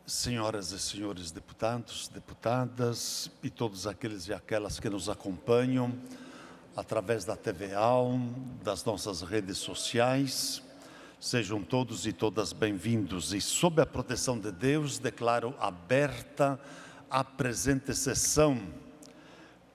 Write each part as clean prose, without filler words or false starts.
Senhoras e senhores deputados, deputadas e todos aqueles e aquelas que nos acompanham através da TVA, das nossas redes sociais, sejam todos e todas bem-vindos. E sob a proteção de Deus, declaro aberta a presente sessão.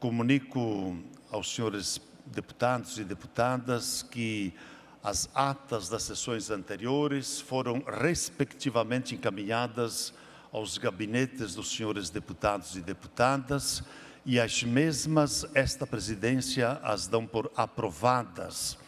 Comunico aos senhores deputados e deputadas que as atas das sessões anteriores foram respectivamente encaminhadas aos gabinetes dos senhores deputados e deputadas, e as mesmas, esta presidência as dão por aprovadas.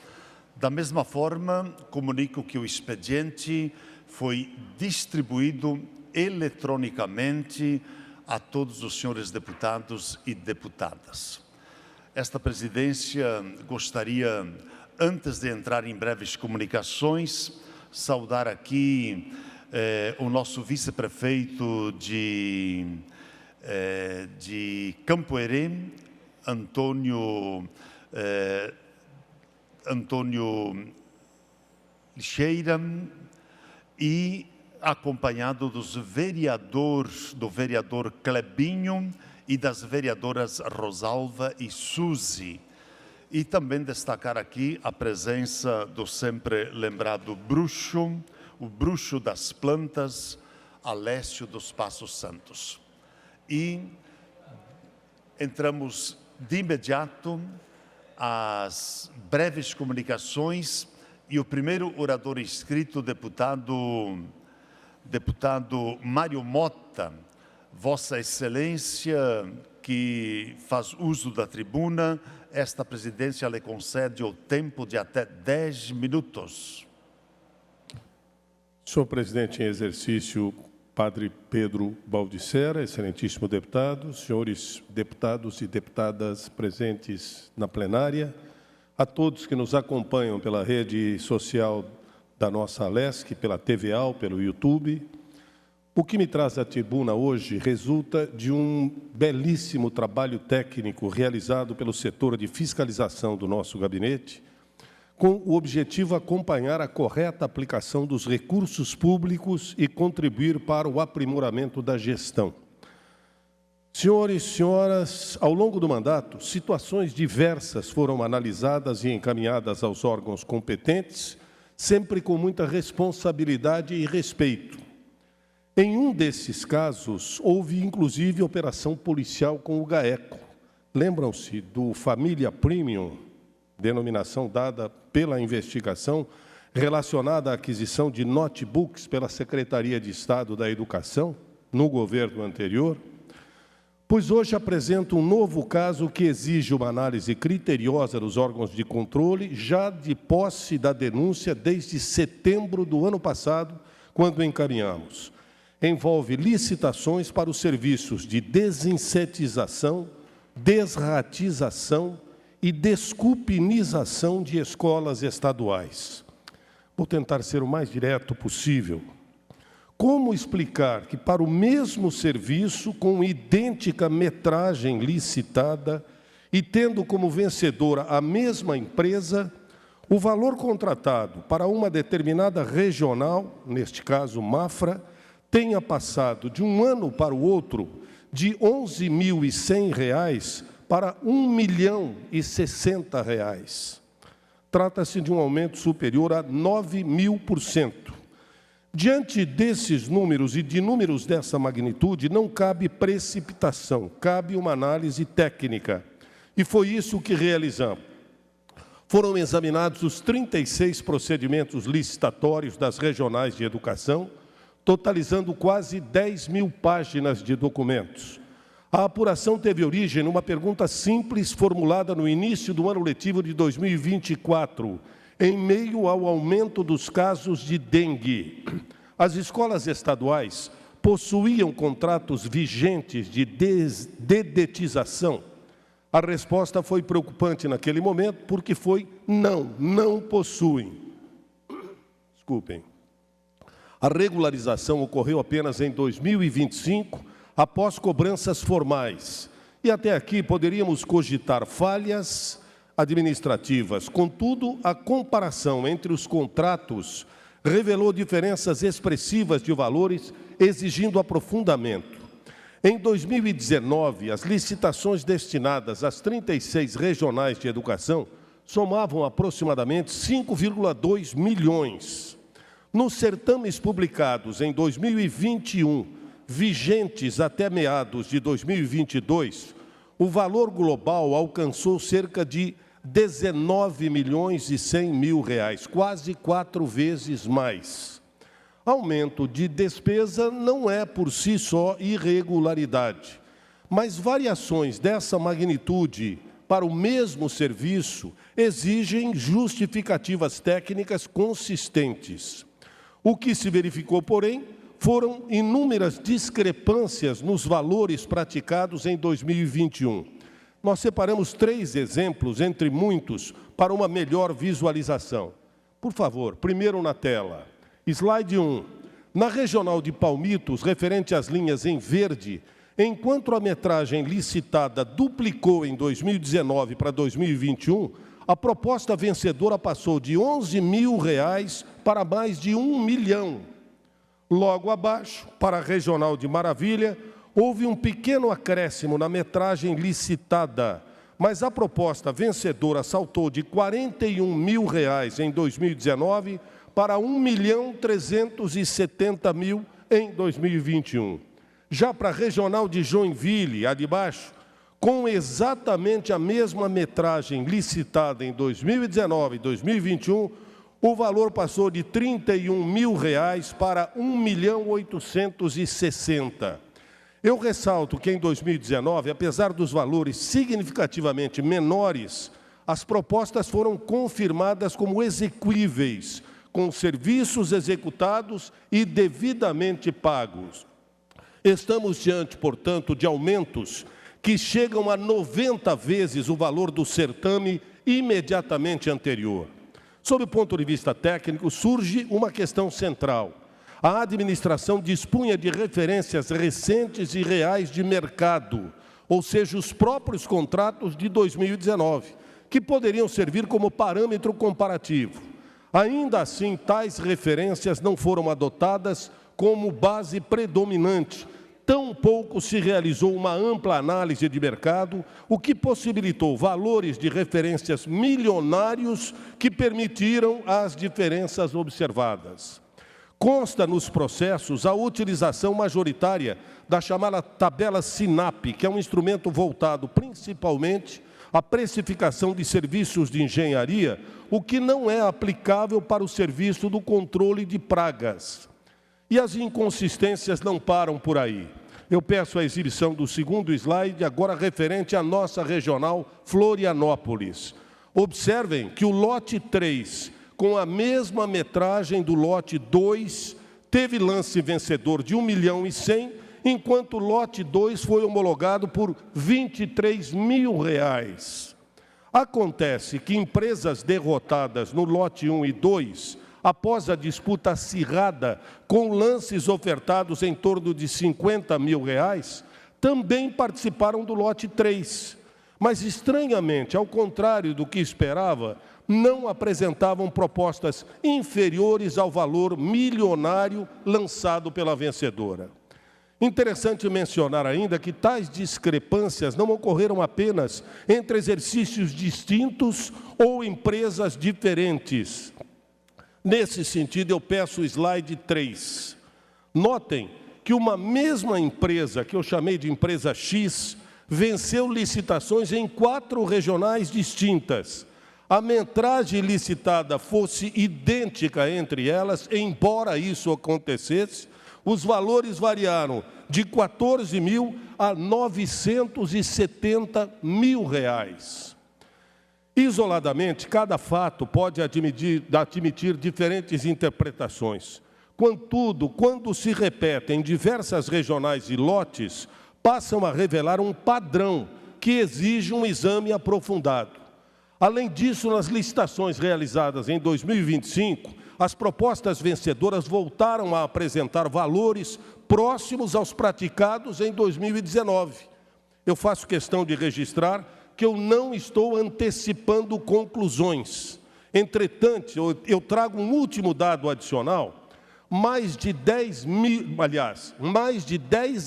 Da mesma forma, comunico que o expediente foi distribuído eletronicamente a todos os senhores deputados e deputadas. Esta presidência gostaria, antes de entrar em breves comunicações, saudar aqui o nosso vice-prefeito de Campo Herê, Antônio Lixeira, e acompanhado do vereador Clebinho e das vereadoras Rosalva e Suzy. E também destacar aqui a presença do sempre lembrado bruxo, o bruxo das plantas, Alessio dos Passos Santos. E entramos de imediato às breves comunicações, e o primeiro orador inscrito, deputado Mário Mota. Vossa Excelência, que faz uso da tribuna, esta presidência lhe concede o tempo de até 10 minutos. Senhor presidente em exercício, Padre Pedro Baldissera, excelentíssimo deputado, senhores deputados e deputadas presentes na plenária, a todos que nos acompanham pela rede social da nossa Alesc, pela TVA, pelo YouTube. O que me traz à tribuna hoje resulta de um belíssimo trabalho técnico realizado pelo setor de fiscalização do nosso gabinete, com o objetivo de acompanhar a correta aplicação dos recursos públicos e contribuir para o aprimoramento da gestão. Senhores e senhoras, ao longo do mandato, situações diversas foram analisadas e encaminhadas aos órgãos competentes, sempre com muita responsabilidade e respeito. Em um desses casos, houve inclusive operação policial com o GAECO. Lembram-se do Família Premium, denominação dada pela investigação relacionada à aquisição de notebooks pela Secretaria de Estado da Educação, no governo anterior? Pois hoje apresento um novo caso que exige uma análise criteriosa dos órgãos de controle, já de posse da denúncia desde setembro do ano passado, quando encaminhamos. Envolve licitações para os serviços de desinsetização, desratização e descupinização de escolas estaduais. Vou tentar ser o mais direto possível. Como explicar que para o mesmo serviço, com idêntica metragem licitada e tendo como vencedora a mesma empresa, o valor contratado para uma determinada regional, neste caso Mafra, tenha passado de um ano para o outro de R$ 11.100 para R$ 1.060.000. Trata-se de um aumento superior a 9.000%. Diante desses números e de números dessa magnitude, não cabe precipitação, cabe uma análise técnica. E foi isso que realizamos. Foram examinados os 36 procedimentos licitatórios das regionais de educação, totalizando quase 10.000 páginas de documentos. A apuração teve origem numa pergunta simples formulada no início do ano letivo de 2024, em meio ao aumento dos casos de dengue. As escolas estaduais possuíam contratos vigentes de dedetização? A resposta foi preocupante naquele momento, porque foi não possuem. Desculpem. A regularização ocorreu apenas em 2025, após cobranças formais. E até aqui poderíamos cogitar falhas administrativas. Contudo, a comparação entre os contratos revelou diferenças expressivas de valores exigindo aprofundamento. Em 2019, as licitações destinadas às 36 regionais de educação somavam aproximadamente 5,2 milhões. Nos certames publicados em 2021, vigentes até meados de 2022, o valor global alcançou cerca de 19 milhões e 100 mil reais, quase 4 vezes mais. Aumento de despesa não é por si só irregularidade, mas variações dessa magnitude para o mesmo serviço exigem justificativas técnicas consistentes. O que se verificou, porém, foram inúmeras discrepâncias nos valores praticados em 2021. Nós separamos 3 exemplos, entre muitos, para uma melhor visualização. Por favor, primeiro na tela. Slide 1. Na Regional de Palmitos, referente às linhas em verde, enquanto a metragem licitada duplicou em 2019 para 2021, a proposta vencedora passou de R$ 11 mil para mais de R$ 1 milhão. Logo abaixo, para a Regional de Maravilha, houve um pequeno acréscimo na metragem licitada, mas a proposta vencedora saltou de R$ 41 mil em 2019 para R$ 1.370.000 em 2021. Já para a Regional de Joinville, a de baixo, com exatamente a mesma metragem licitada em 2019 e 2021, o valor passou de R$ 31 mil para R$ 1.860.000. Eu ressalto que em 2019, apesar dos valores significativamente menores, as propostas foram confirmadas como exequíveis, com serviços executados e devidamente pagos. Estamos diante, portanto, de aumentos que chegam a 90 vezes o valor do certame imediatamente anterior. Sob o ponto de vista técnico, surge uma questão central. A administração dispunha de referências recentes e reais de mercado, ou seja, os próprios contratos de 2019, que poderiam servir como parâmetro comparativo. Ainda assim, tais referências não foram adotadas como base predominante. Tampouco se realizou uma ampla análise de mercado, o que possibilitou valores de referências milionários que permitiram as diferenças observadas. Consta nos processos a utilização majoritária da chamada tabela SINAP, que é um instrumento voltado principalmente à precificação de serviços de engenharia, o que não é aplicável para o serviço do controle de pragas. E as inconsistências não param por aí. Eu peço a exibição do segundo slide, agora referente à nossa regional Florianópolis. Observem que o lote 3, com a mesma metragem do lote 2, teve lance vencedor de R$ 1.100.000, enquanto o lote 2 foi homologado por R$ 23 mil. Acontece que empresas derrotadas no lote 1 e 2, após a disputa acirrada com lances ofertados em torno de R$ 50 mil, também participaram do lote 3. Mas, estranhamente, ao contrário do que esperava, não apresentavam propostas inferiores ao valor milionário lançado pela vencedora. Interessante mencionar ainda que tais discrepâncias não ocorreram apenas entre exercícios distintos ou empresas diferentes. Nesse sentido, eu peço o slide 3. Notem que uma mesma empresa, que eu chamei de empresa X, venceu licitações em 4 regionais distintas. A metragem licitada fosse idêntica entre elas, embora isso acontecesse, os valores variaram de R$ 14 mil a R$ 970 mil. Isoladamente, cada fato pode admitir diferentes interpretações. Contudo, quando se repetem diversas regionais e lotes, passam a revelar um padrão que exige um exame aprofundado. Além disso, nas licitações realizadas em 2025, as propostas vencedoras voltaram a apresentar valores próximos aos praticados em 2019. Eu faço questão de registrar que eu não estou antecipando conclusões. Entretanto, eu trago um último dado adicional. mais de 10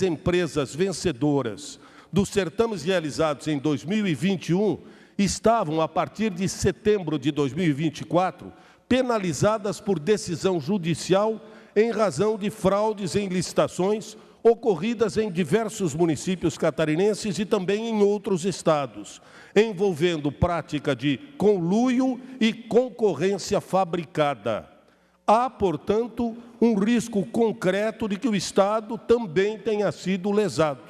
empresas vencedoras dos certames realizados em 2021 estavam, a partir de setembro de 2024, penalizadas por decisão judicial em razão de fraudes em licitações ocorridas em diversos municípios catarinenses e também em outros estados, envolvendo prática de conluio e concorrência fabricada. Há, portanto, um risco concreto de que o Estado também tenha sido lesado.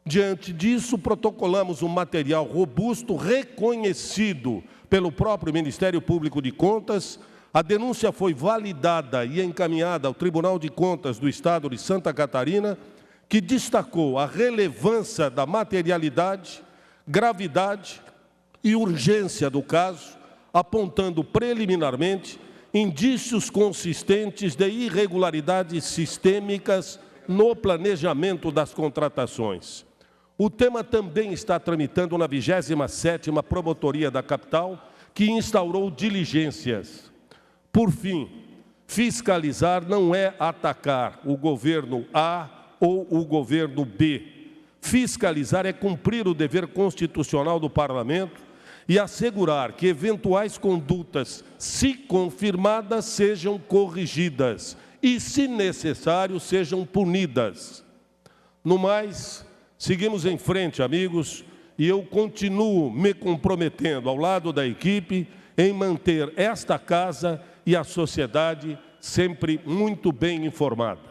Diante disso, protocolamos um material robusto reconhecido pelo próprio Ministério Público de Contas. A denúncia foi validada e encaminhada ao Tribunal de Contas do Estado de Santa Catarina, que destacou a relevância da materialidade, gravidade e urgência do caso, apontando preliminarmente indícios consistentes de irregularidades sistêmicas no planejamento das contratações. O tema também está tramitando na 27ª Promotoria da Capital, que instaurou diligências. Por fim, fiscalizar não é atacar o governo A ou o governo B. Fiscalizar é cumprir o dever constitucional do Parlamento e assegurar que eventuais condutas, se confirmadas, sejam corrigidas e, se necessário, sejam punidas. No mais, seguimos em frente, amigos, e eu continuo me comprometendo ao lado da equipe em manter esta casa e a sociedade sempre muito bem informada.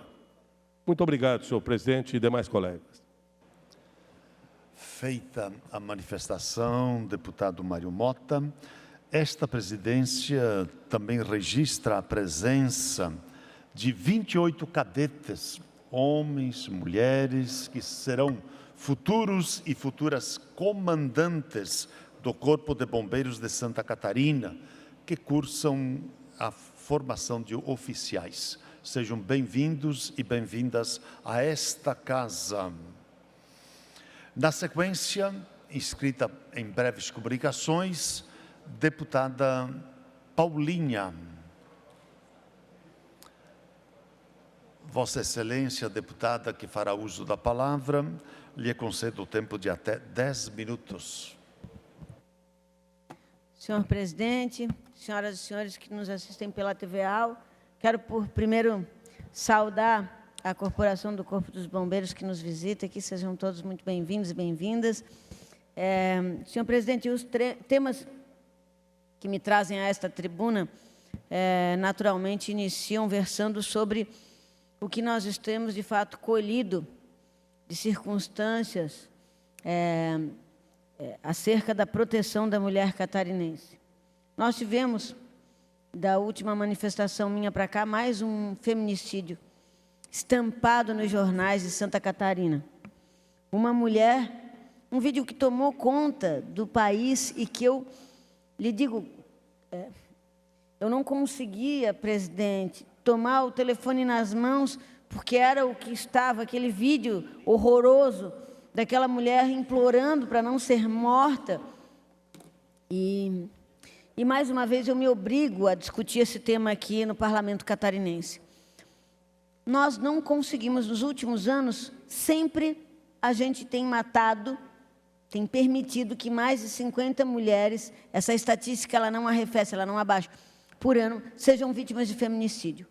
Muito obrigado, senhor presidente e demais colegas. Feita a manifestação, deputado Mário Mota, esta presidência também registra a presença de 28 cadetes, homens, mulheres, que serão futuros e futuras comandantes do Corpo de Bombeiros de Santa Catarina, que cursam a formação de oficiais. Sejam bem-vindos e bem-vindas a esta casa. Na sequência, inscrita em breves comunicações, deputada Paulinha. Vossa Excelência, deputada que fará uso da palavra, lhe concedo o tempo de até 10 minutos. Senhor presidente, senhoras e senhores que nos assistem pela TV AL, quero primeiro saudar a Corporação do Corpo dos Bombeiros que nos visita aqui, sejam todos muito bem-vindos e bem-vindas. Senhor presidente, os temas que me trazem a esta tribuna, naturalmente, iniciam versando sobre o que nós temos, de fato, colhido de circunstâncias acerca da proteção da mulher catarinense. Nós tivemos, da última manifestação minha para cá, mais um feminicídio estampado nos jornais de Santa Catarina. Uma mulher, um vídeo que tomou conta do país e que eu lhe digo, eu não conseguia, presidente, tomar o telefone nas mãos, porque era o que estava, aquele vídeo horroroso daquela mulher implorando para não ser morta. E mais uma vez eu me obrigo a discutir esse tema aqui no Parlamento catarinense. Nós não conseguimos, nos últimos anos, sempre a gente tem matado, tem permitido que mais de 50 mulheres, essa estatística ela não arrefece, ela não abaixa, por ano, sejam vítimas de feminicídio.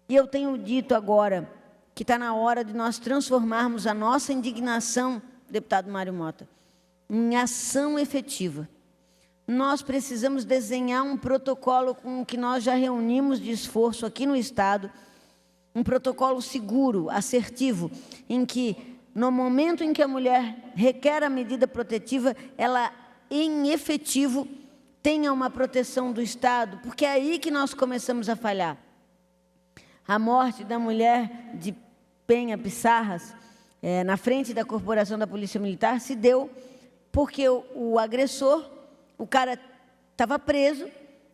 E eu tenho dito agora que está na hora de nós transformarmos a nossa indignação, deputado Mário Mota, em ação efetiva. Nós precisamos desenhar um protocolo com o que nós já reunimos de esforço aqui no Estado, um protocolo seguro, assertivo, em que, no momento em que a mulher requer a medida protetiva, ela, em efetivo, tenha uma proteção do Estado, porque é aí que nós começamos a falhar. A morte da mulher de Penha Pissarras, na frente da Corporação da Polícia Militar, se deu porque o agressor, o cara estava preso,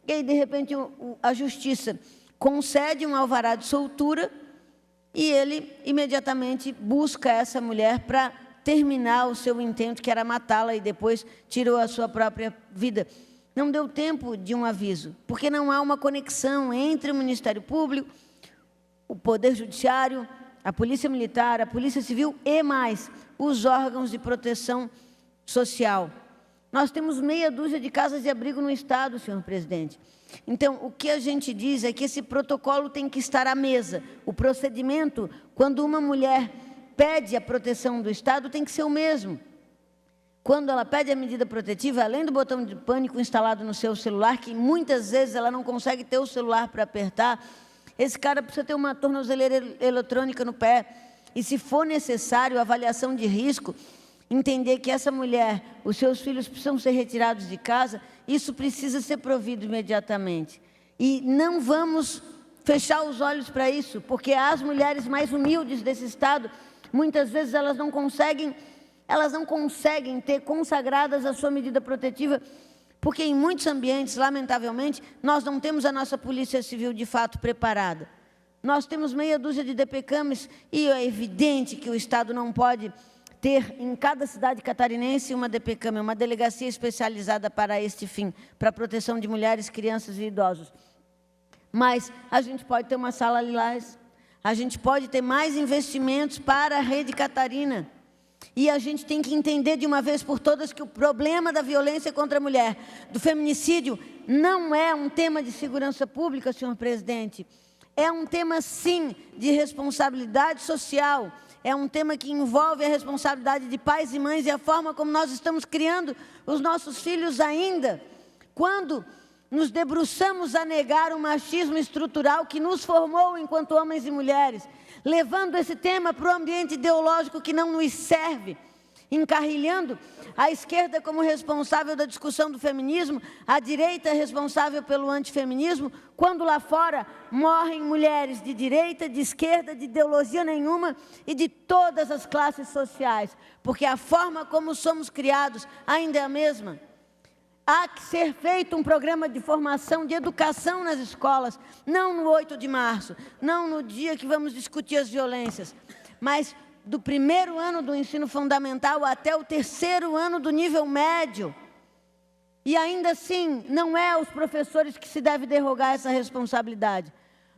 e aí, de repente, a Justiça concede um alvará de soltura e ele imediatamente busca essa mulher para terminar o seu intento, que era matá-la, e depois tirou a sua própria vida. Não deu tempo de um aviso, porque não há uma conexão entre o Ministério Público, o Poder Judiciário, a Polícia Militar, a Polícia Civil e mais os órgãos de proteção social. Nós temos meia dúzia de casas de abrigo no Estado, senhor presidente. Então, o que a gente diz é que esse protocolo tem que estar à mesa. O procedimento, quando uma mulher pede a proteção do Estado, tem que ser o mesmo. Quando ela pede a medida protetiva, além do botão de pânico instalado no seu celular, que muitas vezes ela não consegue ter o celular para apertar, esse cara precisa ter uma tornozeleira eletrônica no pé. E, se for necessário, avaliação de risco, entender que essa mulher, os seus filhos precisam ser retirados de casa, isso precisa ser provido imediatamente. E não vamos fechar os olhos para isso, porque as mulheres mais humildes desse Estado, muitas vezes elas não conseguem ter consagradas a sua medida protetiva, porque em muitos ambientes, lamentavelmente, nós não temos a nossa Polícia Civil de fato preparada. Nós temos meia dúzia de DPCAMs e é evidente que o Estado não pode ter em cada cidade catarinense uma DPCAM, uma delegacia especializada para este fim, para a proteção de mulheres, crianças e idosos. Mas a gente pode ter uma sala lilás, a gente pode ter mais investimentos para a Rede Catarina. E a gente tem que entender de uma vez por todas que o problema da violência contra a mulher, do feminicídio, não é um tema de segurança pública, senhor presidente. É um tema, sim, de responsabilidade social. É um tema que envolve a responsabilidade de pais e mães e a forma como nós estamos criando os nossos filhos ainda. Quando nos debruçamos a negar o machismo estrutural que nos formou enquanto homens e mulheres, levando esse tema para o ambiente ideológico que não nos serve, encarrilhando a esquerda como responsável da discussão do feminismo, a direita responsável pelo antifeminismo, quando lá fora morrem mulheres de direita, de esquerda, de ideologia nenhuma e de todas as classes sociais, porque a forma como somos criados ainda é a mesma. Há que ser feito um programa de formação, de educação nas escolas, não no 8 de março, não no dia que vamos discutir as violências, mas do primeiro ano do ensino fundamental até o terceiro ano do nível médio. E ainda assim, não é aos professores que se deve derrogar essa responsabilidade.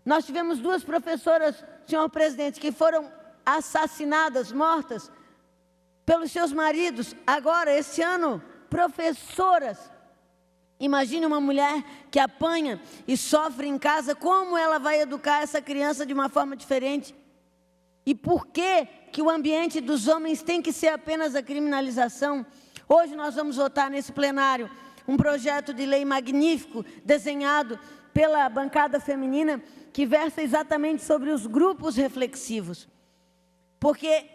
Nós tivemos 2 professoras, senhor presidente, que foram assassinadas, mortas, pelos seus maridos, agora, esse ano, professoras. Imagine uma mulher que apanha e sofre em casa, como ela vai educar essa criança de uma forma diferente? E por que o ambiente dos homens tem que ser apenas a criminalização? Hoje nós vamos votar nesse plenário um projeto de lei magnífico, desenhado pela bancada feminina, que versa exatamente sobre os grupos reflexivos. Porque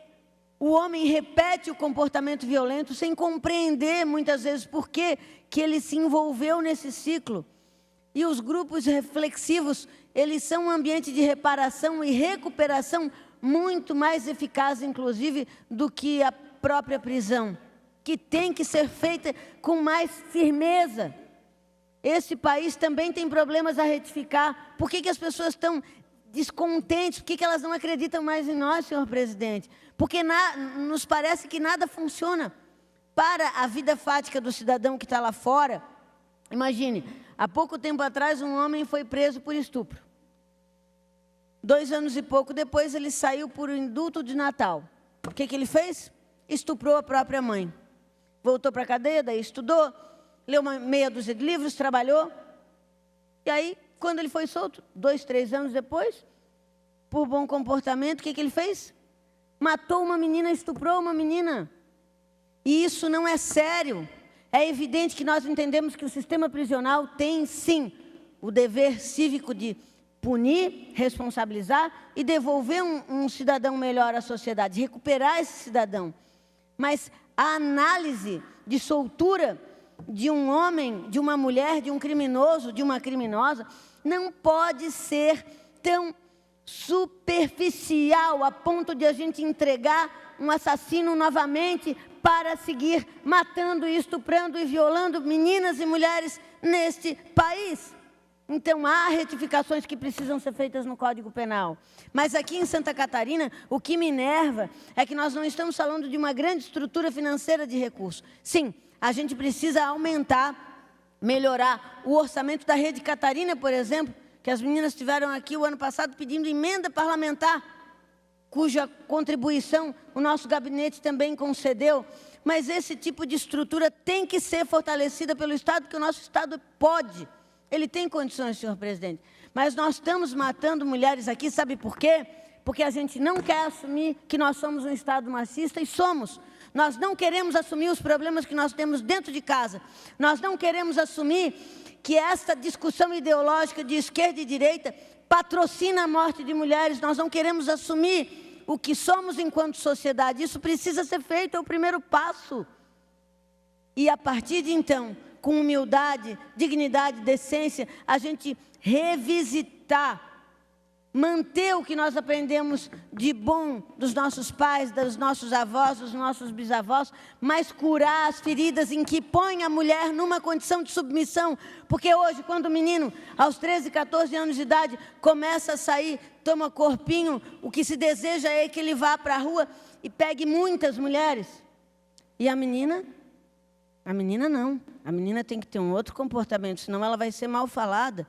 o homem repete o comportamento violento sem compreender, muitas vezes, por que ele se envolveu nesse ciclo. E os grupos reflexivos, eles são um ambiente de reparação e recuperação muito mais eficaz, inclusive, do que a própria prisão, que tem que ser feita com mais firmeza. Esse país também tem problemas a retificar. Por que as pessoas estão descontentes? Por que elas não acreditam mais em nós, senhor presidente? Porque nos parece que nada funciona para a vida fática do cidadão que está lá fora. Imagine, há pouco tempo atrás um homem foi preso por estupro. 2 anos e pouco depois ele saiu por indulto de Natal. O que ele fez? Estuprou a própria mãe. Voltou para a cadeia, daí estudou, leu uma meia dúzia de livros, trabalhou. E aí, quando ele foi solto, 2, 3 anos depois, por bom comportamento, o que ele fez? Matou uma menina, estuprou uma menina. E isso não é sério. É evidente que nós entendemos que o sistema prisional tem, sim, o dever cívico de punir, responsabilizar e devolver um cidadão melhor à sociedade, recuperar esse cidadão. Mas a análise de soltura de um homem, de uma mulher, de um criminoso, de uma criminosa, não pode ser tão superficial a ponto de a gente entregar um assassino novamente para seguir matando, estuprando e violando meninas e mulheres neste país. Então, há retificações que precisam ser feitas no Código Penal. Mas aqui em Santa Catarina, o que me enerva é que nós não estamos falando de uma grande estrutura financeira de recursos. Sim, a gente precisa aumentar, melhorar o orçamento da Rede Catarina, por exemplo, que as meninas estiveram aqui o ano passado pedindo emenda parlamentar, cuja contribuição o nosso gabinete também concedeu. Mas esse tipo de estrutura tem que ser fortalecida pelo Estado, porque o nosso Estado pode. Ele tem condições, senhor presidente. Mas nós estamos matando mulheres aqui, sabe por quê? Porque a gente não quer assumir que nós somos um Estado machista, e somos. Nós não queremos assumir os problemas que nós temos dentro de casa. Nós não queremos assumir que essa discussão ideológica de esquerda e direita patrocina a morte de mulheres. Nós não queremos assumir o que somos enquanto sociedade. Isso precisa ser feito, é o primeiro passo. E a partir de então, com humildade, dignidade, decência, a gente revisitar, manter o que nós aprendemos de bom dos nossos pais, dos nossos avós, dos nossos bisavós, mas curar as feridas em que põe a mulher numa condição de submissão. Porque hoje, quando o menino, aos 13, 14 anos de idade, começa a sair, toma corpinho, o que se deseja é que ele vá para a rua e pegue muitas mulheres. E a menina não. A menina tem que ter um outro comportamento, senão ela vai ser mal falada.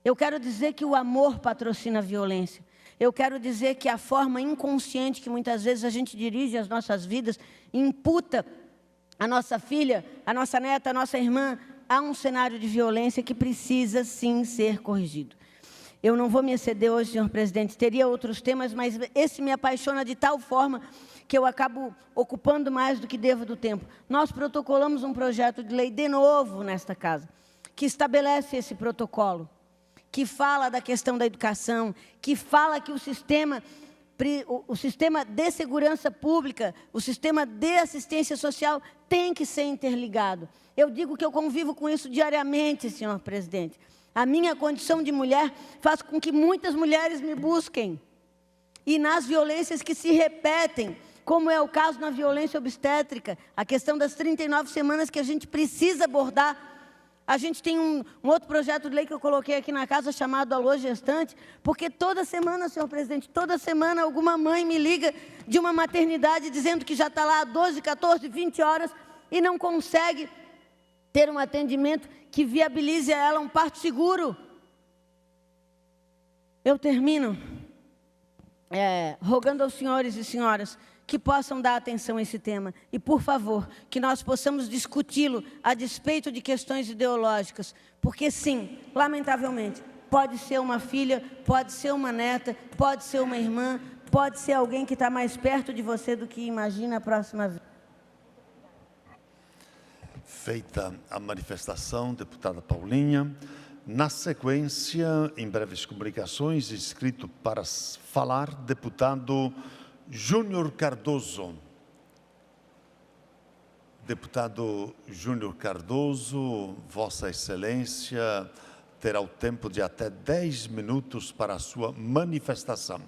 Eu quero dizer que o amor patrocina a violência. Eu quero dizer que a forma inconsciente que muitas vezes a gente dirige as nossas vidas, imputa a nossa filha, a nossa neta, a nossa irmã, a um cenário de violência que precisa sim ser corrigido. Eu não vou me exceder hoje, senhor presidente, teria outros temas, mas esse me apaixona de tal forma que eu acabo ocupando mais do que devo do tempo. Nós protocolamos um projeto de lei de novo nesta casa, que estabelece esse protocolo, que fala da questão da educação, que fala que o sistema de segurança pública, o sistema de assistência social tem que ser interligado. Eu digo que eu convivo com isso diariamente, senhor presidente. A minha condição de mulher faz com que muitas mulheres me busquem. E nas violências que se repetem, como é o caso na violência obstétrica, a questão das 39 semanas que a gente precisa abordar. A gente tem um outro projeto de lei que eu coloquei aqui na casa, chamado Alô Gestante, porque toda semana, senhor presidente, toda semana alguma mãe me liga de uma maternidade dizendo que já está lá há 12, 14, 20 horas e não consegue ter um atendimento que viabilize a ela um parto seguro. Eu termino rogando aos senhores e senhoras que possam dar atenção a esse tema. E, por favor, que nós possamos discuti-lo a despeito de questões ideológicas. Porque, sim, lamentavelmente, pode ser uma filha, pode ser uma neta, pode ser uma irmã, pode ser alguém que está mais perto de você do que imagina a próxima vez. Feita a manifestação, deputada Paulinha. Na sequência, em breves comunicações, inscrito para falar, deputado Júnior Cardoso. Deputado Júnior Cardoso, Vossa Excelência terá o tempo de até 10 minutos para a sua manifestação.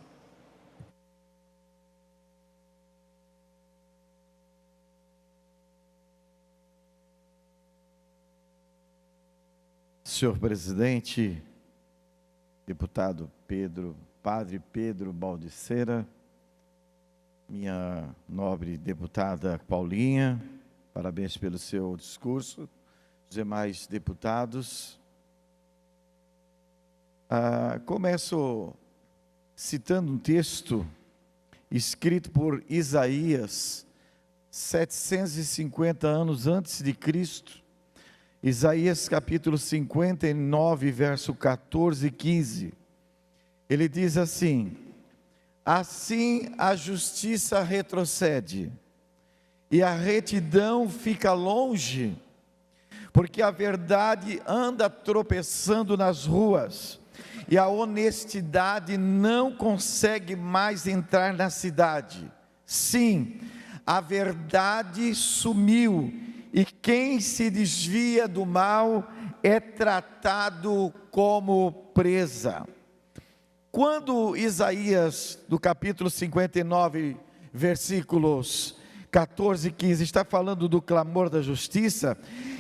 Senhor presidente, deputado Padre Pedro Baldisseira, minha nobre deputada Paulinha, parabéns pelo seu discurso, os demais deputados. Começo citando um texto escrito por Isaías, 750 anos antes de Cristo, Isaías capítulo 59, verso 14 e 15. Ele diz assim: assim a justiça retrocede, e a retidão fica longe, porque a verdade anda tropeçando nas ruas, e a honestidade não consegue mais entrar na cidade. Sim, a verdade sumiu, e quem se desvia do mal é tratado como presa. Quando Isaías, do capítulo 59, versículos 14 e 15, está falando do clamor da justiça,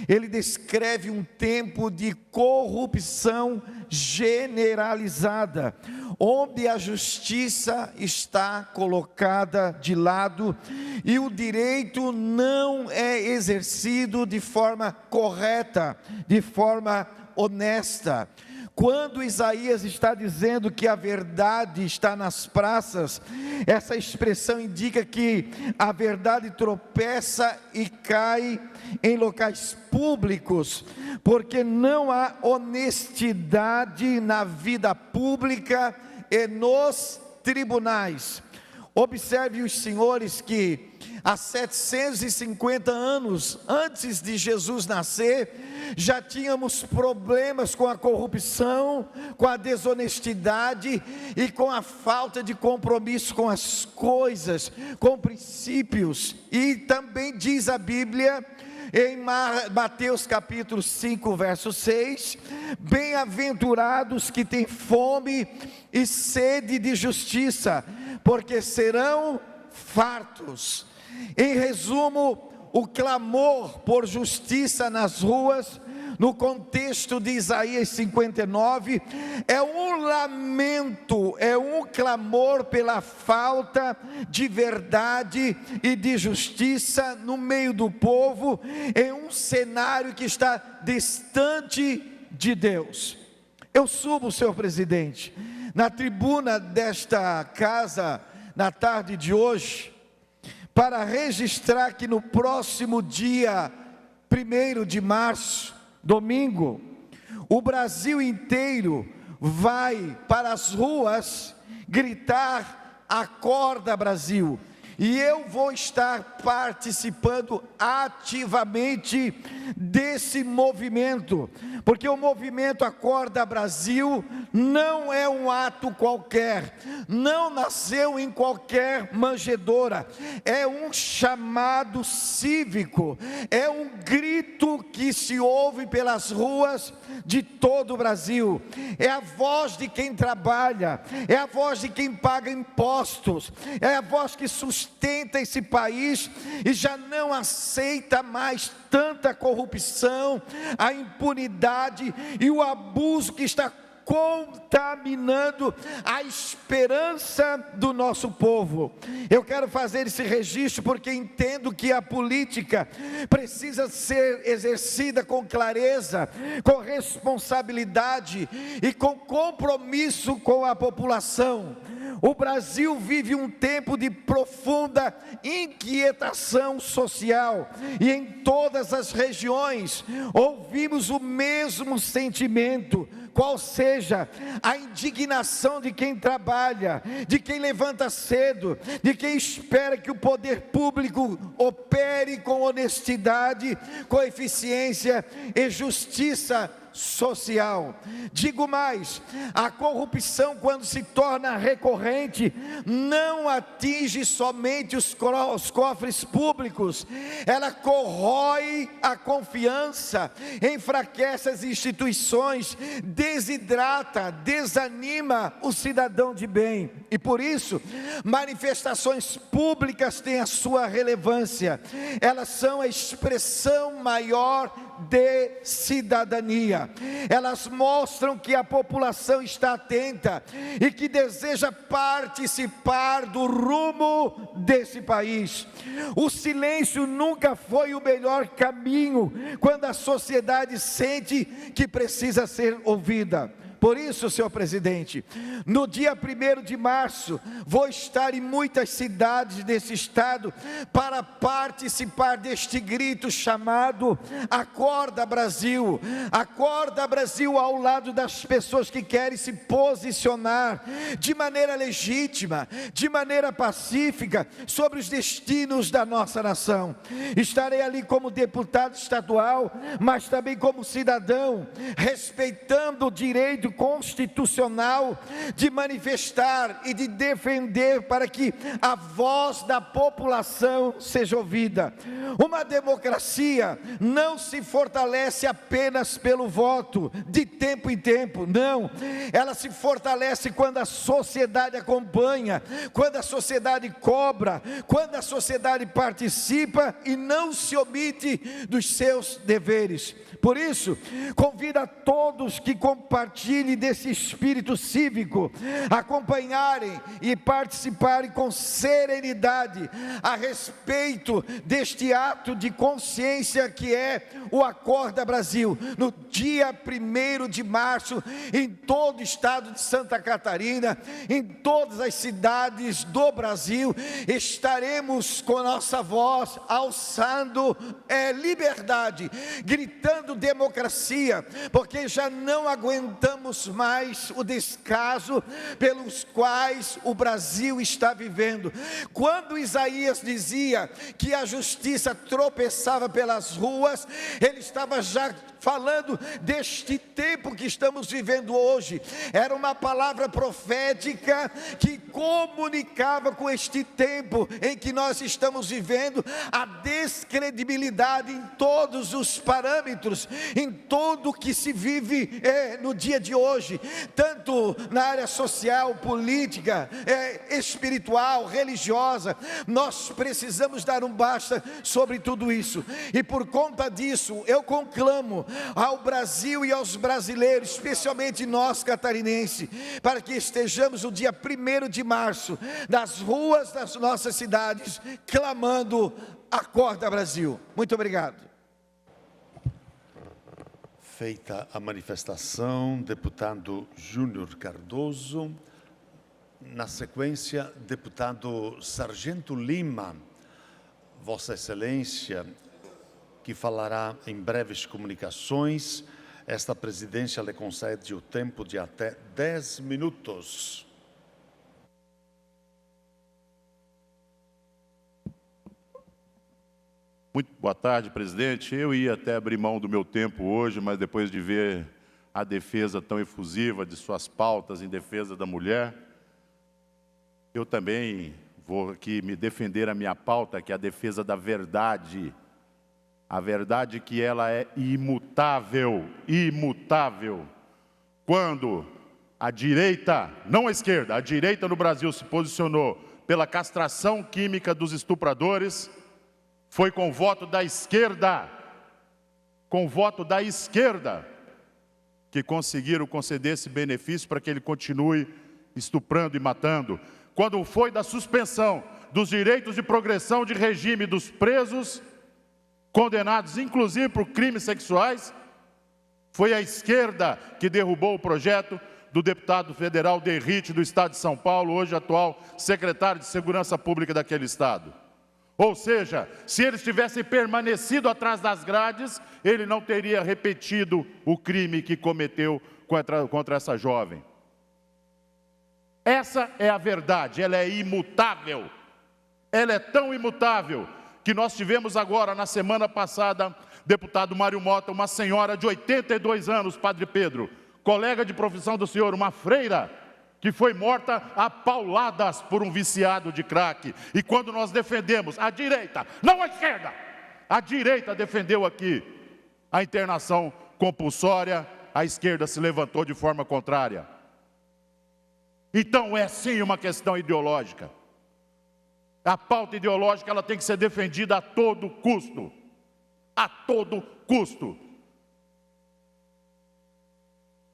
ele descreve um tempo de corrupção generalizada, onde a justiça está colocada de lado e o direito não é exercido de forma correta, de forma honesta. Quando Isaías está dizendo que a verdade está nas praças, essa expressão indica que a verdade tropeça e cai em locais públicos, porque não há honestidade na vida pública e nos tribunais. Observe os senhores que há 750 anos antes de Jesus nascer, já tínhamos problemas com a corrupção, com a desonestidade e com a falta de compromisso com as coisas, com princípios. E também diz a Bíblia, em Mateus capítulo 5, verso 6, bem-aventurados que têm fome e sede de justiça, porque serão fartos. Em resumo, o clamor por justiça nas ruas, no contexto de Isaías 59, é um lamento, é um clamor pela falta de verdade e de justiça no meio do povo, em um cenário que está distante de Deus. Eu subo, senhor presidente, na tribuna desta casa, na tarde de hoje, para registrar que no próximo dia 1º de março, domingo, o Brasil inteiro vai para as ruas gritar: acorda Brasil. E eu vou estar participando ativamente desse movimento, porque o movimento Acorda Brasil não é um ato qualquer, não nasceu em qualquer manjedoura, é um chamado cívico, é um grito que se ouve pelas ruas de todo o Brasil, é a voz de quem trabalha, é a voz de quem paga impostos, é a voz que sustenta esse país e já não aceita mais tanta corrupção, a impunidade e o abuso que está contaminando a esperança do nosso povo. Eu quero fazer esse registro porque entendo que a política precisa ser exercida com clareza, com responsabilidade e com compromisso com a população. O Brasil vive um tempo de profunda inquietação social e em todas as regiões ouvimos o mesmo sentimento, qual seja a indignação de quem trabalha, de quem levanta cedo, de quem espera que o poder público opere com honestidade, com eficiência e justiça social. Digo mais, a corrupção, quando se torna recorrente, não atinge somente os cofres públicos, ela corrói a confiança, enfraquece as instituições, desidrata, desanima o cidadão de bem. E por isso, manifestações públicas têm a sua relevância, elas são a expressão maior de cidadania. Elas mostram que a população está atenta e que deseja participar do rumo desse país. O silêncio nunca foi o melhor caminho quando a sociedade sente que precisa ser ouvida. Por isso, senhor presidente, no dia 1º de março, vou estar em muitas cidades desse estado para participar deste grito chamado Acorda Brasil. Acorda Brasil ao lado das pessoas que querem se posicionar de maneira legítima, de maneira pacífica, sobre os destinos da nossa nação. Estarei ali como deputado estadual, mas também como cidadão, respeitando o direito constitucional de manifestar e de defender para que a voz da população seja ouvida. Uma democracia não se fortalece apenas pelo voto, de tempo em tempo, não. Ela se fortalece quando a sociedade acompanha, quando a sociedade cobra, quando a sociedade participa e não se omite dos seus deveres. Por isso, convido a todos que compartilhem compartilhem desse espírito cívico, acompanharem e participarem com serenidade a respeito deste ato de consciência que é o Acorda Brasil. No dia 1º de março, em todo o estado de Santa Catarina, em todas as cidades do Brasil, estaremos com nossa voz alçando liberdade, gritando democracia, porque já não aguentamos mais o descaso pelos quais o Brasil está vivendo. Quando Isaías dizia que a justiça tropeçava pelas ruas, ele estava já falando deste tempo que estamos vivendo hoje. Era uma palavra profética que comunicava com este tempo em que nós estamos vivendo, a descredibilidade em todos os parâmetros, em tudo que se vive no dia de hoje, tanto na área social, política, espiritual, religiosa. Nós precisamos dar um basta sobre tudo isso, e por conta disso eu conclamo ao Brasil e aos brasileiros, especialmente nós catarinenses, para que estejamos no dia 1º de março, nas ruas das nossas cidades, clamando: Acorda Brasil. Muito obrigado. Feita a manifestação, deputado Júnior Cardoso. Na sequência, deputado Sargento Lima, Vossa Excelência, que falará em breves comunicações. Esta presidência lhe concede o tempo de até 10 minutos. Muito boa tarde, presidente. Eu ia até abrir mão do meu tempo hoje, mas depois de ver a defesa tão efusiva de suas pautas em defesa da mulher, eu também vou aqui me defender a minha pauta, que é a defesa da verdade. A verdade que ela é imutável, imutável. Quando a direita, não a esquerda, a direita no Brasil se posicionou pela castração química dos estupradores, foi com voto da esquerda, que conseguiram conceder esse benefício para que ele continue estuprando e matando. Quando foi da suspensão dos direitos de progressão de regime dos presos, condenados inclusive por crimes sexuais, foi a esquerda que derrubou o projeto do deputado federal Derrite, do estado de São Paulo, hoje atual secretário de Segurança Pública daquele estado. Ou seja, se eles tivessem permanecido atrás das grades, ele não teria repetido o crime que cometeu contra essa jovem. Essa é a verdade, ela é imutável. Ela é tão imutável que nós tivemos agora, na semana passada, deputado Mário Mota, uma senhora de 82 anos, Padre Pedro, colega de profissão do senhor, uma freira, que foi morta a pauladas por um viciado de crack. E quando nós defendemos a direita, não a esquerda, a direita defendeu aqui a internação compulsória, a esquerda se levantou de forma contrária. Então é sim uma questão ideológica. A pauta ideológica ela tem que ser defendida a todo custo. A todo custo.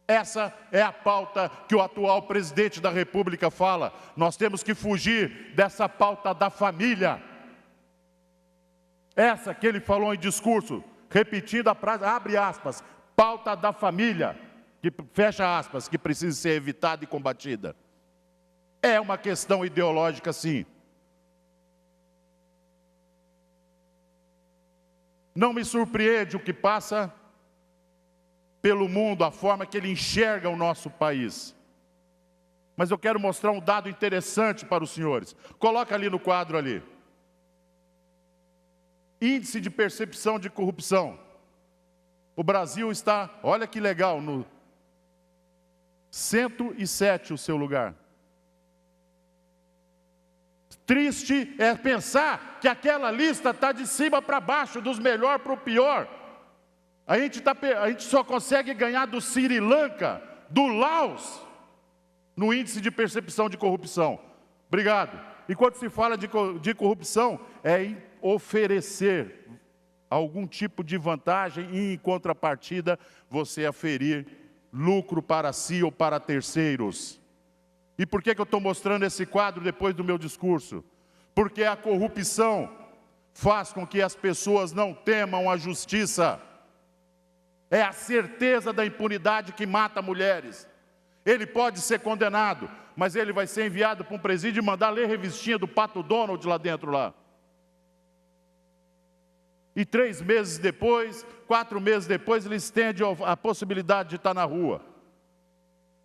Essa é a pauta que o atual presidente da República fala. Nós temos que fugir dessa pauta da família. Essa que ele falou em discurso, repetindo a frase, abre aspas, pauta da família, que fecha aspas, que precisa ser evitada e combatida. É uma questão ideológica, sim. Não me surpreende o que passa pelo mundo, a forma que ele enxerga o nosso país. Mas eu quero mostrar um dado interessante para os senhores. Coloca ali no quadro ali. Índice de percepção de corrupção. O Brasil está, olha que legal, no 107 o seu lugar. Triste é pensar que aquela lista está de cima para baixo, dos melhores para o pior. A gente só consegue ganhar do Sri Lanka, do Laos, no índice de percepção de corrupção. Obrigado. E quando se fala de corrupção, é em oferecer algum tipo de vantagem e, em contrapartida, você aferir lucro para si ou para terceiros. E por que eu estou mostrando esse quadro depois do meu discurso? Porque a corrupção faz com que as pessoas não temam a justiça. É a certeza da impunidade que mata mulheres. Ele pode ser condenado, mas ele vai ser enviado para um presídio e mandar ler revistinha do Pato Donald lá dentro lá. E 3 meses depois, 4 meses depois, ele estende a possibilidade de estar na rua.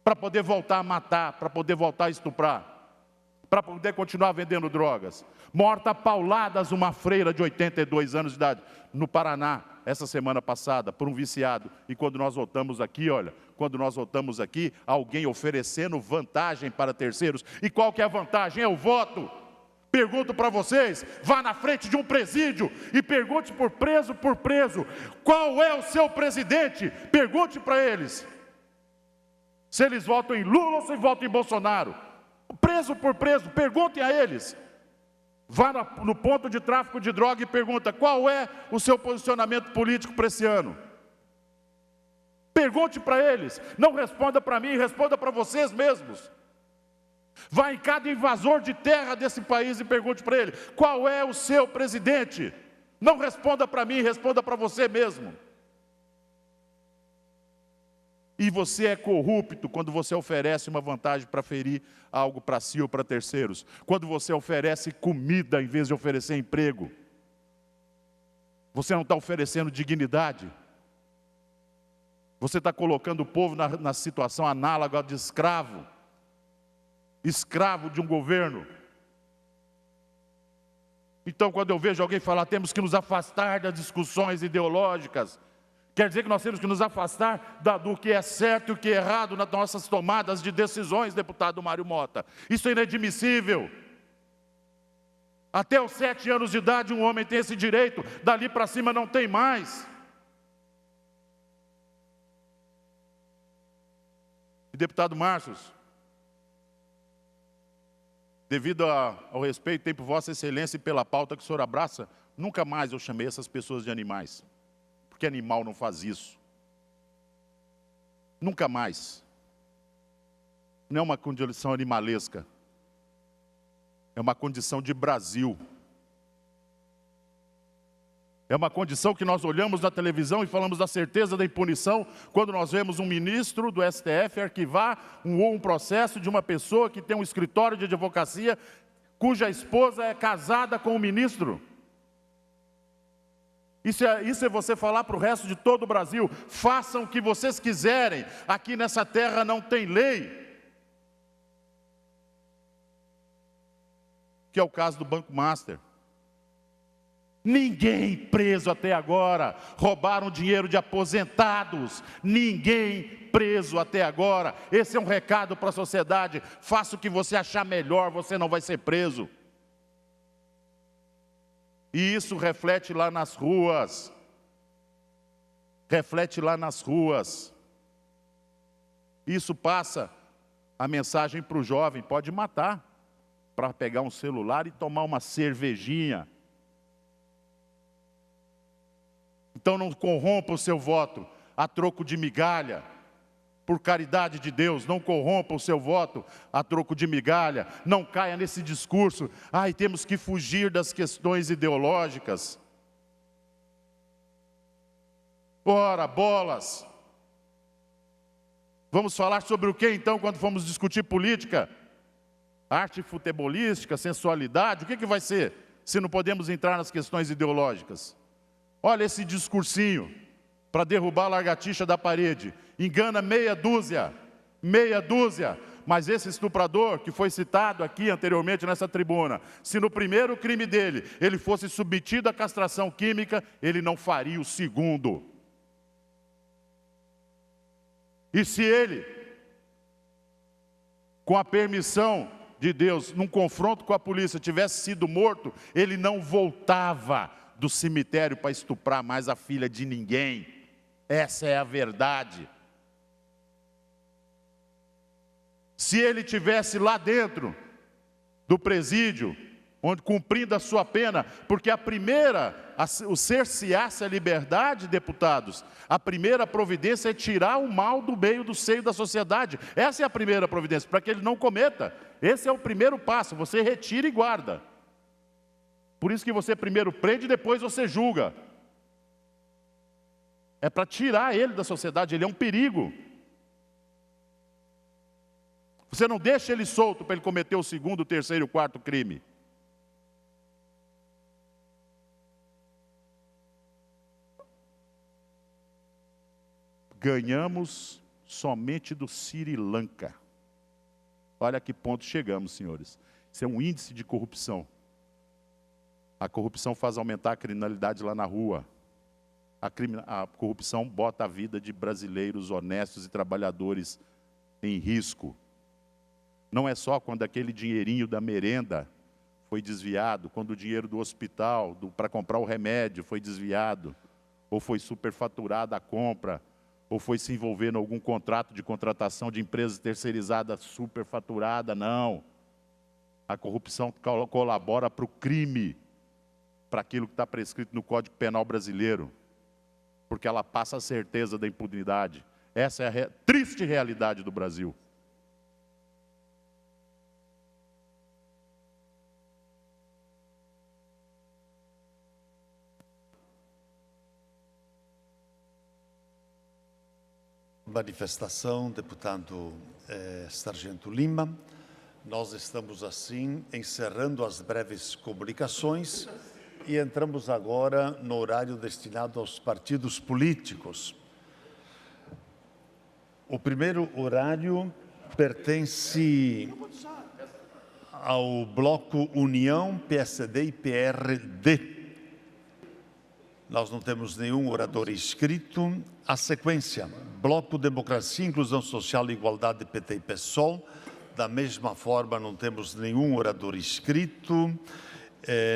Para poder voltar a matar, para poder voltar a estuprar, para poder continuar vendendo drogas. Morta a pauladas uma freira de 82 anos de idade, no Paraná, essa semana passada, por um viciado. E quando nós voltamos aqui, olha, quando nós voltamos aqui, alguém oferecendo vantagem para terceiros. E qual que é a vantagem? É o voto. Pergunto para vocês, vá na frente de um presídio e pergunte por preso, qual é o seu presidente? Pergunte para eles. Se eles votam em Lula ou se votam em Bolsonaro. Preso por preso, perguntem a eles. Vá no ponto de tráfico de droga e pergunta, qual é o seu posicionamento político para esse ano? Pergunte para eles, não responda para mim, responda para vocês mesmos. Vá em cada invasor de terra desse país e pergunte para ele, qual é o seu presidente? Não responda para mim, responda para você mesmo. E você é corrupto quando você oferece uma vantagem para ferir algo para si ou para terceiros. Quando você oferece comida em vez de oferecer emprego. Você não está oferecendo dignidade. Você está colocando o povo na situação análoga de escravo. Escravo de um governo. Então, quando eu vejo alguém falar, temos que nos afastar das discussões ideológicas, quer dizer que nós temos que nos afastar do que é certo e o que é errado nas nossas tomadas de decisões, deputado Mário Mota. Isso é inadmissível. Até os 7 anos de idade um homem tem esse direito, dali para cima não tem mais. E deputado Márcios, devido ao respeito que tem por Vossa Excelência e pela pauta que o senhor abraça, nunca mais eu chamei essas pessoas de animais. Porque animal não faz isso. Nunca mais. Não é uma condição animalesca. É uma condição de Brasil. É uma condição que nós olhamos na televisão e falamos da certeza da impunição quando nós vemos um ministro do STF arquivar um processo de uma pessoa que tem um escritório de advocacia cuja esposa é casada com o ministro. Isso é você falar para o resto de todo o Brasil, façam o que vocês quiserem, aqui nessa terra não tem lei. Que é o caso do Banco Master. Ninguém preso até agora, roubaram dinheiro de aposentados, ninguém preso até agora. Esse é um recado para a sociedade, faça o que você achar melhor, você não vai ser preso. E isso reflete lá nas ruas. Reflete lá nas ruas. Isso passa a mensagem para o jovem, pode matar, para pegar um celular e tomar uma cervejinha. Então não corrompa o seu voto a troco de migalha. Por caridade de Deus, não corrompa o seu voto a troco de migalha. Não caia nesse discurso, temos que fugir das questões ideológicas. Ora, bolas. Vamos falar sobre o que então quando formos discutir política? Arte futebolística, sensualidade, o que vai ser se não podemos entrar nas questões ideológicas? Olha esse discursinho para derrubar a lagartixa da parede. Engana meia dúzia, mas esse estuprador que foi citado aqui anteriormente nessa tribuna, se no primeiro crime dele, ele fosse submetido à castração química, ele não faria o segundo. E se ele, com a permissão de Deus, num confronto com a polícia, tivesse sido morto, ele não voltava do cemitério para estuprar mais a filha de ninguém. Essa é a verdade. Se ele tivesse lá dentro do presídio, onde cumprindo a sua pena, porque o cercear-se a liberdade, deputados, a primeira providência é tirar o mal do meio do seio da sociedade. Essa é a primeira providência, para que ele não cometa. Esse é o primeiro passo, você retira e guarda. Por isso que você primeiro prende e depois você julga. É para tirar ele da sociedade, ele é um perigo. Você não deixa ele solto para ele cometer o segundo, o terceiro e o quarto crime. Ganhamos somente do Sri Lanka. Olha a que ponto chegamos, senhores. Isso é um índice de corrupção. A corrupção faz aumentar a criminalidade lá na rua. A corrupção bota a vida de brasileiros honestos e trabalhadores em risco. Não é só quando aquele dinheirinho da merenda foi desviado, quando o dinheiro do hospital para comprar o remédio foi desviado, ou foi superfaturada a compra, ou foi se envolver em algum contrato de contratação de empresa terceirizada superfaturada, não. A corrupção colabora para o crime, para aquilo que está prescrito no Código Penal brasileiro, porque ela passa a certeza da impunidade. Essa é a triste realidade do Brasil. Manifestação, deputado Sargento Lima. Nós estamos, assim, encerrando as breves comunicações e entramos agora no horário destinado aos partidos políticos. O primeiro horário pertence ao bloco União, PSD e PRD. Nós não temos nenhum orador inscrito. A sequência, Bloco Democracia, Inclusão Social e Igualdade, PT e PSOL. Da mesma forma, não temos nenhum orador inscrito.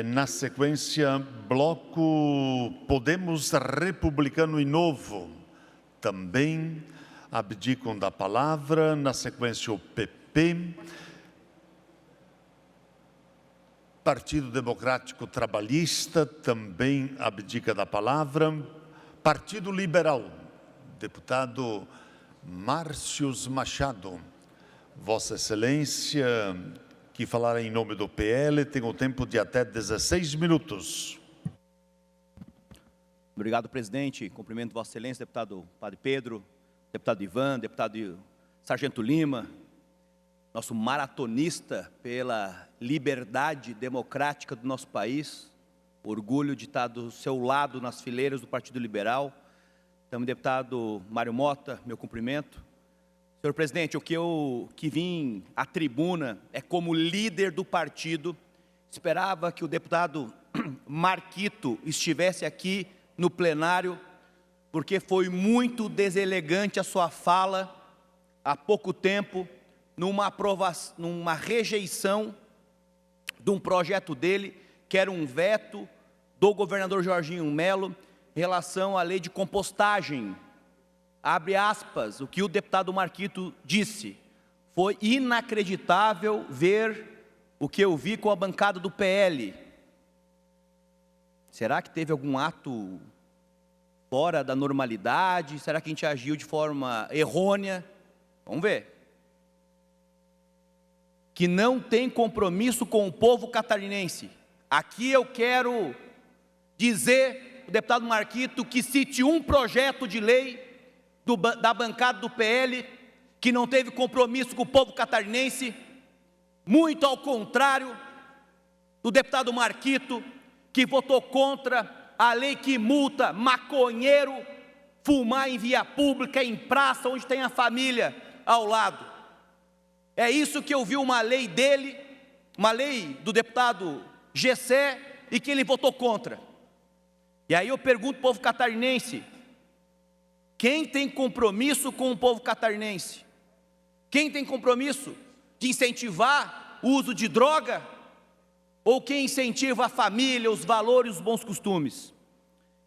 Na sequência, Bloco Podemos, Republicano e Novo. Também abdicam da palavra. Na sequência, o PP. Partido Democrático Trabalhista também abdica da palavra. Partido Liberal, deputado Márcios Machado. Vossa Excelência, que falará em nome do PL, tem o tempo de até 16 minutos. Obrigado, presidente. Cumprimento Vossa Excelência, deputado Padre Pedro, deputado Ivan, deputado Sargento Lima, nosso maratonista pela liberdade democrática do nosso país, orgulho de estar do seu lado nas fileiras do Partido Liberal. Também deputado Mário Mota, meu cumprimento. Senhor presidente, o que vim à tribuna é como líder do partido. Esperava que o deputado Marquito estivesse aqui no plenário, porque foi muito deselegante a sua fala há pouco tempo, numa rejeição de um projeto dele, que era um veto do governador Jorginho Melo, em relação à lei de compostagem. Abre aspas, o que o deputado Marquito disse. Foi inacreditável ver o que eu vi com a bancada do PL. Será que teve algum ato fora da normalidade? Será que a gente agiu de forma errônea? Vamos ver. Que não tem compromisso com o povo catarinense. Aqui eu quero dizer, o deputado Marquito, que cite um projeto de lei da bancada do PL que não teve compromisso com o povo catarinense, muito ao contrário do deputado Marquito, que votou contra a lei que multa maconheiro fumar em via pública, em praça, onde tem a família ao lado. É isso que eu vi, uma lei dele, uma lei do deputado Gessé, e que ele votou contra. E aí eu pergunto ao povo catarinense, quem tem compromisso com o povo catarinense? Quem tem compromisso de incentivar o uso de droga? Ou quem incentiva a família, os valores, os bons costumes?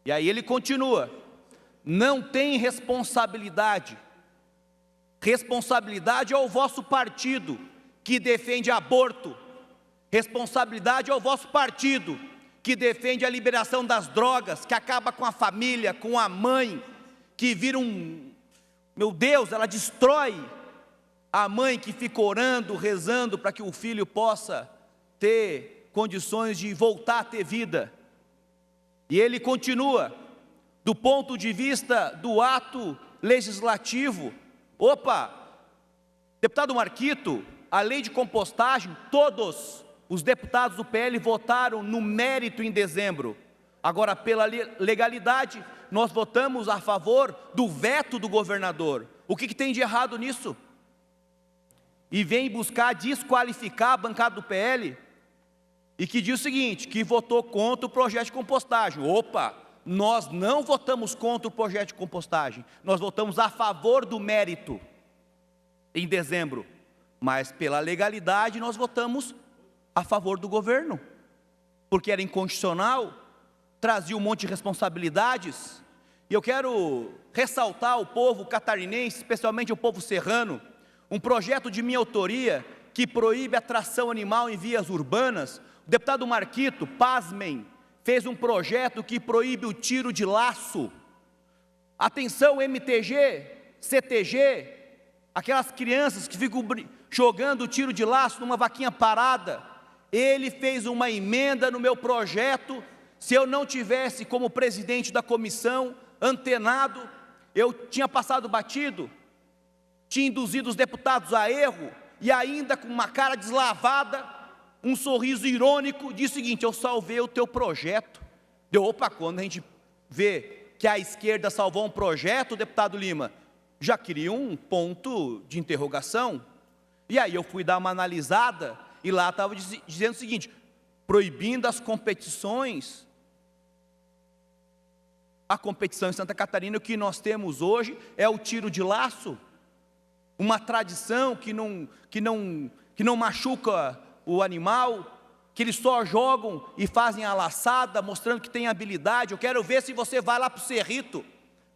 E aí ele continua, não tem responsabilidade. Responsabilidade ao vosso partido, que defende aborto. Responsabilidade ao vosso partido, que defende a liberação das drogas, que acaba com a família, com a mãe, que vira meu Deus, ela destrói a mãe que fica orando, rezando para que o filho possa ter condições de voltar a ter vida. E ele continua, do ponto de vista do ato legislativo. Opa, deputado Marquito, a lei de compostagem, todos os deputados do PL votaram no mérito em dezembro. Agora, pela legalidade, nós votamos a favor do veto do governador. O que tem de errado nisso? E vem buscar desqualificar a bancada do PL, e que diz o seguinte, que votou contra o projeto de compostagem. Opa, nós não votamos contra o projeto de compostagem, nós votamos a favor do mérito em dezembro, mas pela legalidade nós votamos a favor do governo, porque era inconstitucional, trazia um monte de responsabilidades. E eu quero ressaltar ao povo catarinense, especialmente ao povo serrano, um projeto de minha autoria que proíbe a tração animal em vias urbanas. O deputado Marquito, pasmem, fez um projeto que proíbe o tiro de laço. Atenção, MTG, CTG, aquelas crianças que ficam jogando tiro de laço numa vaquinha parada. Ele fez uma emenda no meu projeto. Se eu não tivesse como presidente da comissão antenado, eu tinha passado batido, tinha induzido os deputados a erro, e ainda com uma cara deslavada, um sorriso irônico, diz o seguinte: eu salvei o teu projeto. Deu, opa, quando a gente vê que a esquerda salvou um projeto, deputado Lima, já queria um ponto de interrogação. E aí eu fui dar uma analisada, e lá estava dizendo o seguinte: proibindo as competições. A competição em Santa Catarina, o que nós temos hoje é o tiro de laço, uma tradição que não machuca o animal, que eles só jogam e fazem a laçada, mostrando que tem habilidade. Eu quero ver se você vai lá para o Cerrito,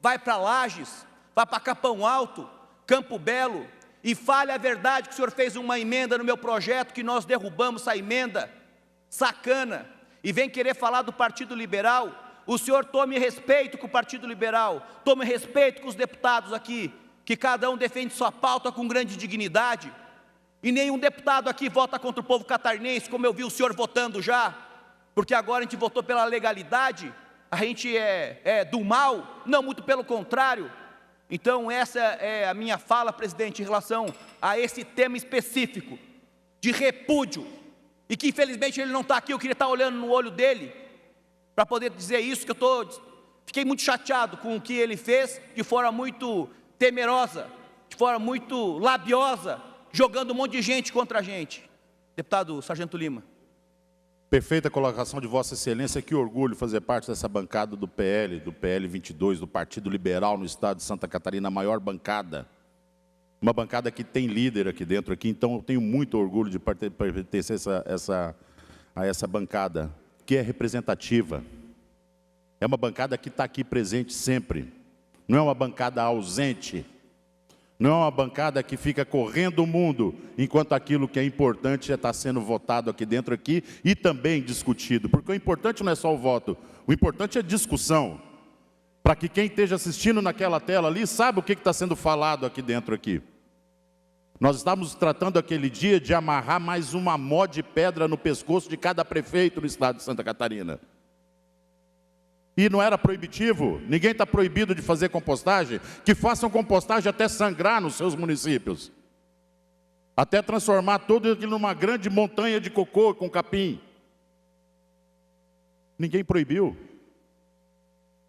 vai para Lages, vai para Capão Alto, Campo Belo, e fale a verdade que o senhor fez uma emenda no meu projeto, que nós derrubamos essa emenda, sacana, e vem querer falar do Partido Liberal. O senhor tome respeito com o Partido Liberal, tome respeito com os deputados aqui, que cada um defende sua pauta com grande dignidade, e nenhum deputado aqui vota contra o povo catarinense, como eu vi o senhor votando já, porque agora a gente votou pela legalidade, a gente é do mal, não, muito pelo contrário. Então essa é a minha fala, presidente, em relação a esse tema específico, de repúdio, e que infelizmente ele não está aqui. Eu queria estar olhando no olho dele, para poder dizer isso, que fiquei muito chateado com o que ele fez, de forma muito temerosa, de forma muito labiosa, jogando um monte de gente contra a gente. Deputado Sargento Lima. Perfeita colocação de Vossa Excelência. Que orgulho fazer parte dessa bancada do PL 22, do Partido Liberal no estado de Santa Catarina, a maior bancada. Uma bancada que tem líder aqui dentro, então eu tenho muito orgulho de pertencer a essa bancada, que é representativa. É uma bancada que está aqui presente sempre. Não é uma bancada ausente. Não é uma bancada que fica correndo o mundo, enquanto aquilo que é importante já está sendo votado aqui dentro e também discutido. Porque o importante não é só o voto, o importante é a discussão. Para que quem esteja assistindo naquela tela ali saiba o que está sendo falado aqui dentro. Nós estávamos tratando aquele dia de amarrar mais uma mó de pedra no pescoço de cada prefeito no estado de Santa Catarina. E não era proibitivo, ninguém está proibido de fazer compostagem, que façam compostagem até sangrar nos seus municípios. Até transformar tudo aquilo numa grande montanha de cocô com capim. Ninguém proibiu.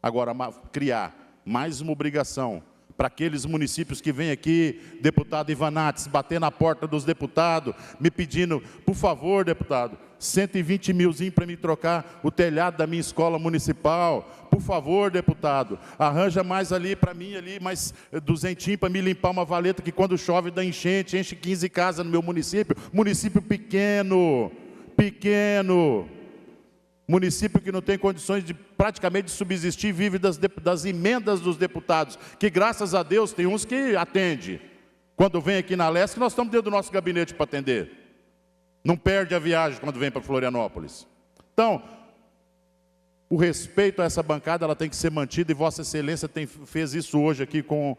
Agora, criar mais uma obrigação para aqueles municípios que vêm aqui, deputado Ivanates, bater na porta dos deputados, me pedindo, por favor, deputado, 120 milzinho para me trocar o telhado da minha escola municipal. Por favor, deputado, arranja mais ali para mim, mais 200 para me limpar uma valeta que quando chove dá enchente, enche 15 casas no meu município. Município pequeno. Município que não tem condições de praticamente subsistir, vive das emendas dos deputados, que graças a Deus tem uns que atende. Quando vem aqui na Leste, nós estamos dentro do nosso gabinete para atender. Não perde a viagem quando vem para Florianópolis. Então, o respeito a essa bancada ela tem que ser mantida, e Vossa Excelência fez isso hoje aqui com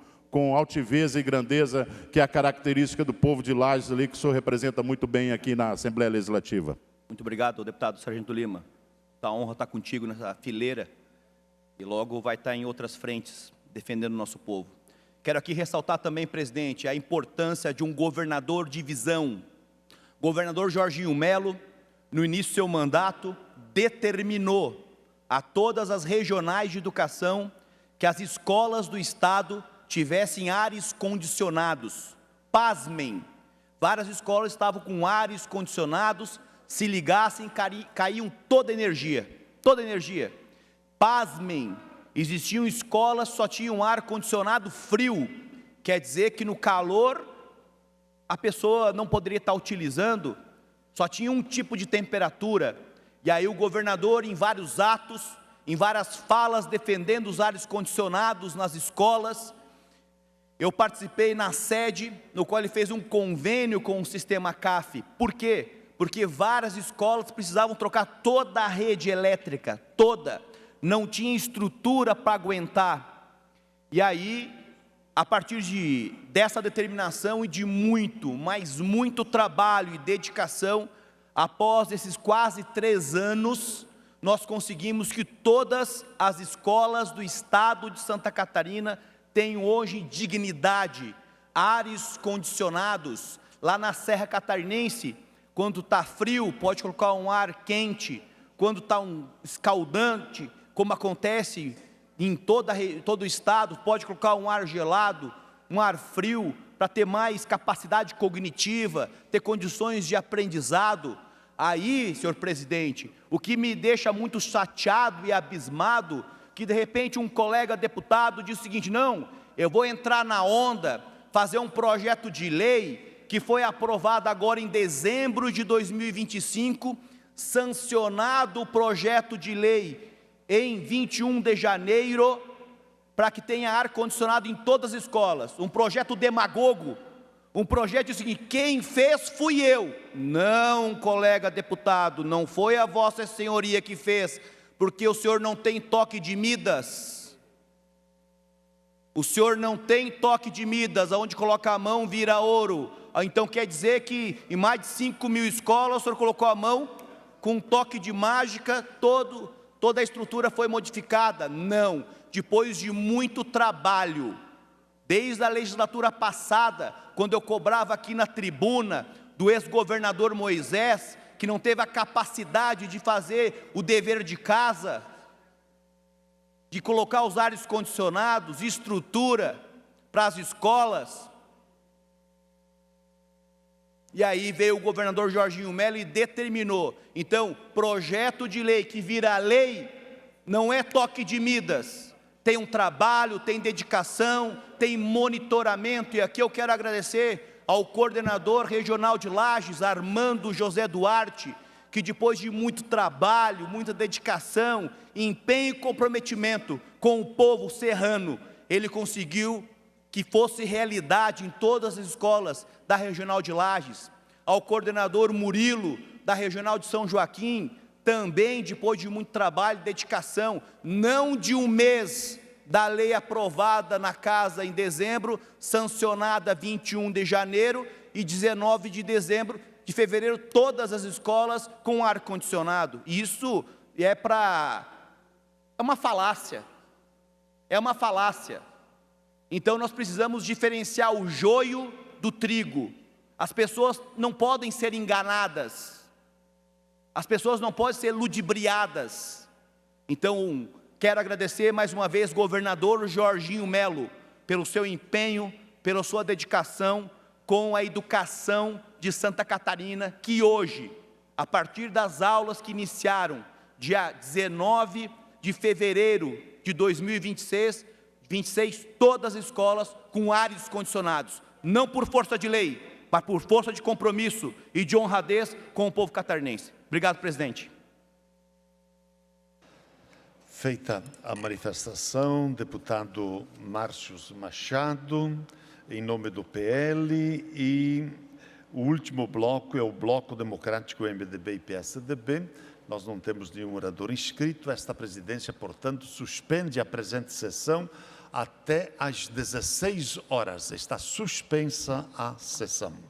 altivez e grandeza, que é a característica do povo de Lages ali, que o senhor representa muito bem aqui na Assembleia Legislativa. Muito obrigado, deputado Sargento Lima. A honra estar contigo nessa fileira e logo vai estar em outras frentes, defendendo o nosso povo. Quero aqui ressaltar também, presidente, a importância de um governador de visão. O governador Jorginho Melo, no início do seu mandato, determinou a todas as regionais de educação que as escolas do Estado tivessem ares condicionados. Pasmem, várias escolas estavam com ares condicionados, se ligassem, caíam toda a energia, toda a energia. Pasmem, existiam escolas que só tinham ar condicionado frio, quer dizer que no calor a pessoa não poderia estar utilizando, só tinha um tipo de temperatura. E aí o governador, em vários atos, em várias falas, defendendo os ares condicionados nas escolas, eu participei na sede, no qual ele fez um convênio com o sistema CAF. Por quê? Porque várias escolas precisavam trocar toda a rede elétrica, toda. Não tinha estrutura para aguentar. E aí, a partir dessa determinação e de muito, mas muito trabalho e dedicação, após esses quase 3 anos, nós conseguimos que todas as escolas do estado de Santa Catarina tenham hoje dignidade, ares condicionados. Lá na Serra Catarinense, quando está frio, pode colocar um ar quente. Quando está um escaldante, como acontece em todo o estado, pode colocar um ar gelado, um ar frio, para ter mais capacidade cognitiva, ter condições de aprendizado. Aí, senhor presidente, o que me deixa muito chateado e abismado, que de repente um colega deputado diz o seguinte: não, eu vou entrar na onda, fazer um projeto de lei, que foi aprovado agora em dezembro de 2025, sancionado o projeto de lei em 21 de janeiro, para que tenha ar-condicionado em todas as escolas. Um projeto demagogo, um projeto de seguinte: quem fez fui eu. Não, colega deputado, não foi a vossa senhoria que fez, porque o senhor não tem toque de Midas. O senhor não tem toque de Midas, aonde coloca a mão vira ouro. Então quer dizer que em mais de 5.000 escolas o senhor colocou a mão com um toque de mágica, toda a estrutura foi modificada? Não, depois de muito trabalho, desde a legislatura passada, quando eu cobrava aqui na tribuna do ex-governador Moisés, que não teve a capacidade de fazer o dever de casa, de colocar os ares condicionados, estrutura para as escolas. E aí veio o governador Jorginho Melo e determinou. Então, projeto de lei que vira lei, não é toque de Midas. Tem um trabalho, tem dedicação, tem monitoramento. E aqui eu quero agradecer ao coordenador regional de Lages, Armando José Duarte, que depois de muito trabalho, muita dedicação, empenho e comprometimento com o povo serrano, ele conseguiu que fosse realidade em todas as escolas da Regional de Lages. Ao coordenador Murilo, da Regional de São Joaquim, também depois de muito trabalho e dedicação, não de um mês da lei aprovada na casa em dezembro, sancionada 21 de janeiro e 19 de fevereiro, todas as escolas com ar-condicionado. Isso é uma falácia, é uma falácia. Então nós precisamos diferenciar o joio do trigo. As pessoas não podem ser enganadas, as pessoas não podem ser ludibriadas. Então quero agradecer mais uma vez governador Jorginho Melo, pelo seu empenho, pela sua dedicação com a educação de Santa Catarina, que hoje, a partir das aulas que iniciaram dia 19 de fevereiro de 2026, todas as escolas com ares condicionados, não por força de lei, mas por força de compromisso e de honradez com o povo catarinense. Obrigado, presidente. Feita a manifestação, deputado Márcio Machado, em nome do PL, e O último bloco é o Bloco Democrático MDB e PSDB. Nós não temos nenhum orador inscrito. Esta presidência, portanto, suspende a presente sessão até às 16 horas. Está suspensa a sessão.